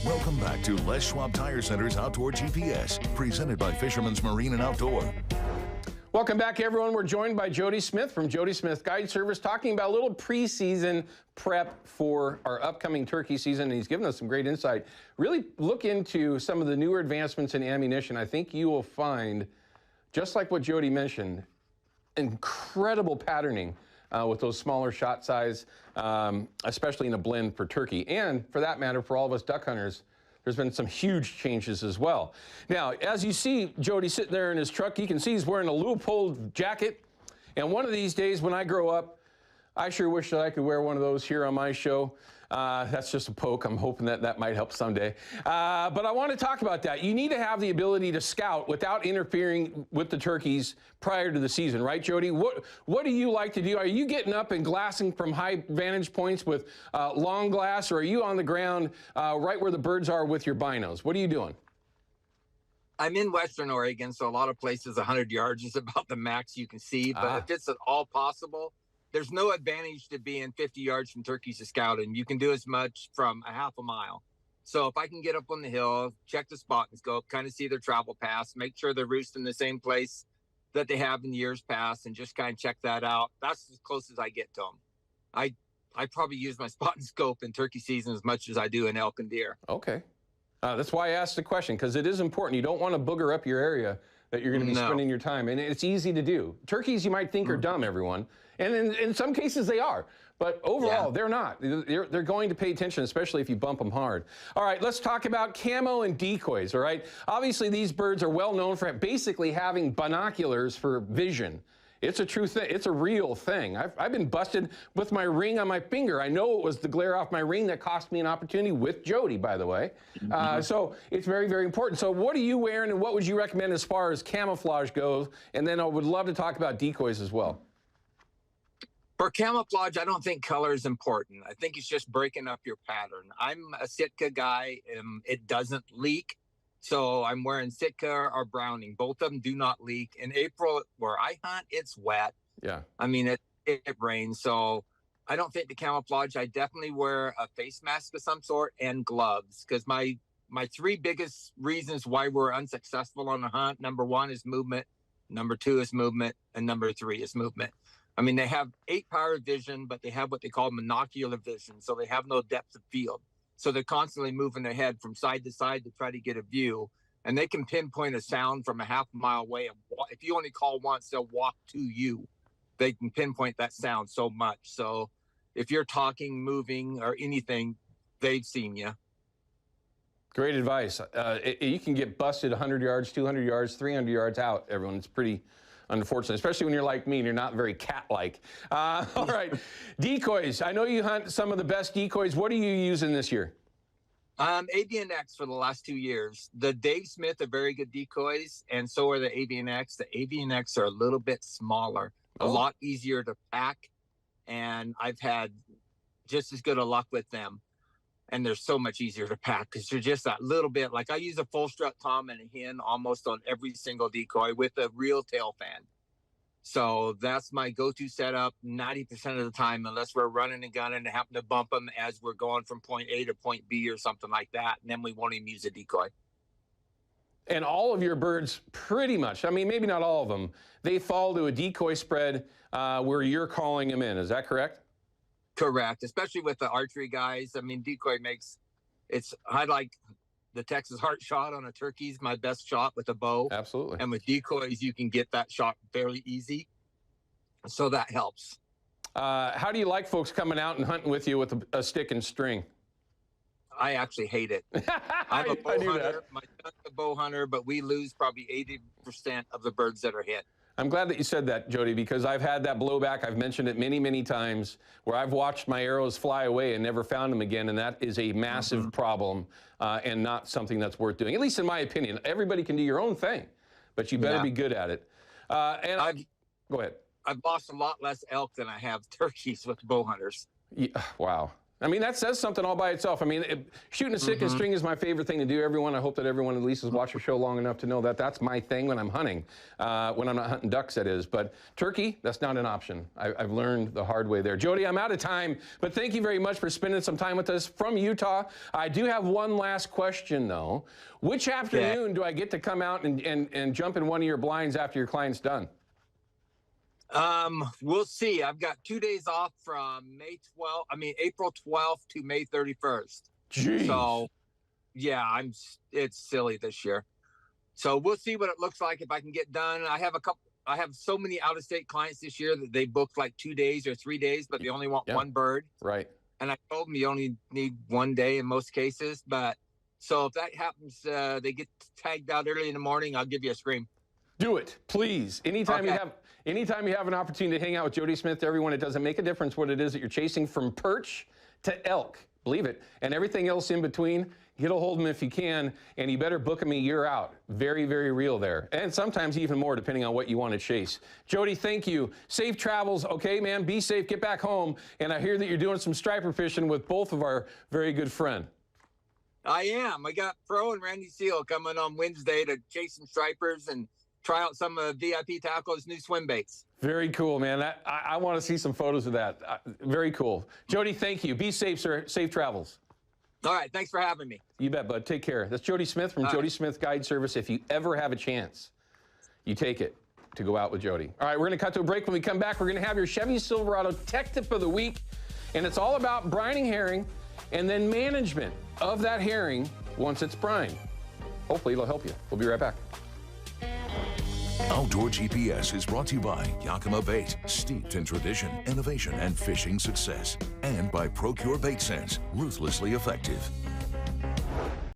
Welcome back to Les Schwab Tire Center's Outdoor GPS, presented by Fisherman's Marine and Outdoor. Welcome back, everyone. We're joined by Jody Smith from Jody Smith Guide Service, talking about a little preseason prep for our upcoming turkey season, and he's given us some great insight. Really look into some of the newer advancements in ammunition. I think you will find, just like what Jody mentioned, incredible patterning with those smaller shot size, especially in a blend for turkey. And for that matter, for all of us duck hunters, there's been some huge changes as well. Now, as you see Jody sitting there in his truck, you can see he's wearing a Leupold jacket. And one of these days when I grow up, I sure wish that I could wear one of those here on my show. That's just a poke. I'm hoping that that might help someday. But I want to talk about that. You need to have the ability to scout without interfering with the turkeys prior to the season, right, Jody? What do you like to do? Are you getting up and glassing from high vantage points with long glass, or are you on the ground right where the birds are with your binos? What are you doing? I'm in Western Oregon, so a lot of places 100 yards is about the max you can see. But if it's at all possible, there's no advantage to being 50 yards from turkeys to scouting. You can do as much from a half a mile. So if I can get up on the hill, check the spot and scope, kind of see their travel paths, make sure they're roosting in the same place that they have in years past, and just kind of check that out. That's as close as I get to them. I probably use my spot and scope in turkey season as much as I do in elk and deer. Okay. That's why I asked the question, because it is important. You don't want to booger up your area that you're going to be spending your time. And it's easy to do. Turkeys you might think are dumb, everyone. And in some cases they are. But overall, they're not. They're going to pay attention, especially if you bump them hard. All right, let's talk about camo and decoys, all right? Obviously, these birds are well known for basically having binoculars for vision. It's a true thing. It's a real thing. I've been busted with my ring on my finger. I know it was the glare off my ring that cost me an opportunity with Jody, by the way. So it's very, very important. So what are you wearing, and what would you recommend as far as camouflage goes? And then I would love to talk about decoys as well. For camouflage, I don't think color is important. I think it's just breaking up your pattern. I'm a Sitka guy, and it doesn't leak. So I'm wearing Sitka or Browning. Both of them do not leak. In April, where I hunt, it's wet. Yeah. I mean, it rains. So I don't think the camouflage. I definitely wear a face mask of some sort and gloves, because my three biggest reasons why we're unsuccessful on a hunt, number one is movement, number two is movement, and number three is movement. I mean, they have 8-power vision, but they have what they call monocular vision. So they have no depth of field. So they're constantly moving their head from side to side to try to get a view. And they can pinpoint a sound from a half a mile away. And if you only call once, they'll walk to you. They can pinpoint that sound so much. So if you're talking, moving, or anything, they've seen you. Great advice. You can get busted 100 yards, 200 yards, 300 yards out, everyone. It's pretty unfortunate, especially when you're like me and you're not very cat-like. All right, decoys. I know you hunt some of the best decoys. What are you using this year? AVNX for the last 2 years. The Dave Smith are very good decoys, and so are the AVNX. The AVNX are a little bit smaller, a lot easier to pack, and I've had just as good a luck with them. And they're so much easier to pack because they're just that little bit. Like I use a full strut tom and a hen almost on every single decoy with a real tail fan. So that's my go-to setup 90% of the time, unless we're running and gunning and happen to bump them as we're going from point A to point B or something like that. And then we won't even use a decoy. And all of your birds, pretty much, I mean, maybe not all of them, they fall to a decoy spread where you're calling them in. Is that correct? Correct, especially with the archery guys. I mean, decoy I like the Texas heart shot on a turkey's my best shot with a bow. Absolutely. And with decoys, you can get that shot fairly easy. So that helps. How do you like folks coming out and hunting with you with a stick and string? I actually hate it. I'm a bow hunter. My son's a bow hunter, but we lose probably 80% of the birds that are hit. I'm glad that you said that, Jody, because I've had that blowback. I've mentioned it many, many times where I've watched my arrows fly away and never found them again, and that is a massive problem and not something that's worth doing, at least in my opinion. Everybody can do your own thing, but you better be good at it. Go ahead. I've lost a lot less elk than I have turkeys with bow hunters. Yeah, wow. I mean, that says something all by itself. I mean, shooting a second string is my favorite thing to do. I hope that everyone at least has watched the show long enough to know that that's my thing when I'm hunting, when I'm not hunting ducks, that is. But turkey, that's not an option. I've learned the hard way there. Jody, I'm out of time, but thank you very much for spending some time with us from Utah. I do have one last question, though. Which afternoon do I get to come out and jump in one of your blinds after your client's done? We'll see. I've got 2 days off from April 12th to May 31st. Jeez. So yeah, it's silly this year. So we'll see what it looks like if I can get done. I have so many out-of-state clients this year that they booked like 2 days or 3 days, but they only want one bird. Right. And I told them you only need 1 day in most cases. But so if that happens, they get tagged out early in the morning, I'll give you a scream. Do it, please. Anytime you have an opportunity to hang out with Jody Smith, everyone, it doesn't make a difference what it is that you're chasing, from perch to elk, believe it, and everything else in between. Get a hold of him if you can, and you better book him a year out. Very, very real there. And sometimes even more, depending on what you want to chase. Jody, thank you. Safe travels, okay, man? Be safe, get back home. And I hear that you're doing some striper fishing with both of our very good friends. I am. I got Pro and Randy Seal coming on Wednesday to chase some stripers and try out some of VIP Tackle's new swim baits. Very cool, man. I want to see some photos of that. Very cool. Jody, thank you. Be safe, sir. Safe travels. All right. Thanks for having me. You bet, bud. Take care. That's Jody Smith from Jody Smith Guide Service. If you ever have a chance, you take it to go out with Jody. All right, we're going to cut to a break. When we come back, we're going to have your Chevy Silverado Tech Tip of the Week, and it's all about brining herring and then management of that herring once it's brined. Hopefully, it'll help you. We'll be right back. Outdoor GPS is brought to you by Yakima Bait, steeped in tradition, innovation, and fishing success. And by Procure Bait Sense, ruthlessly effective.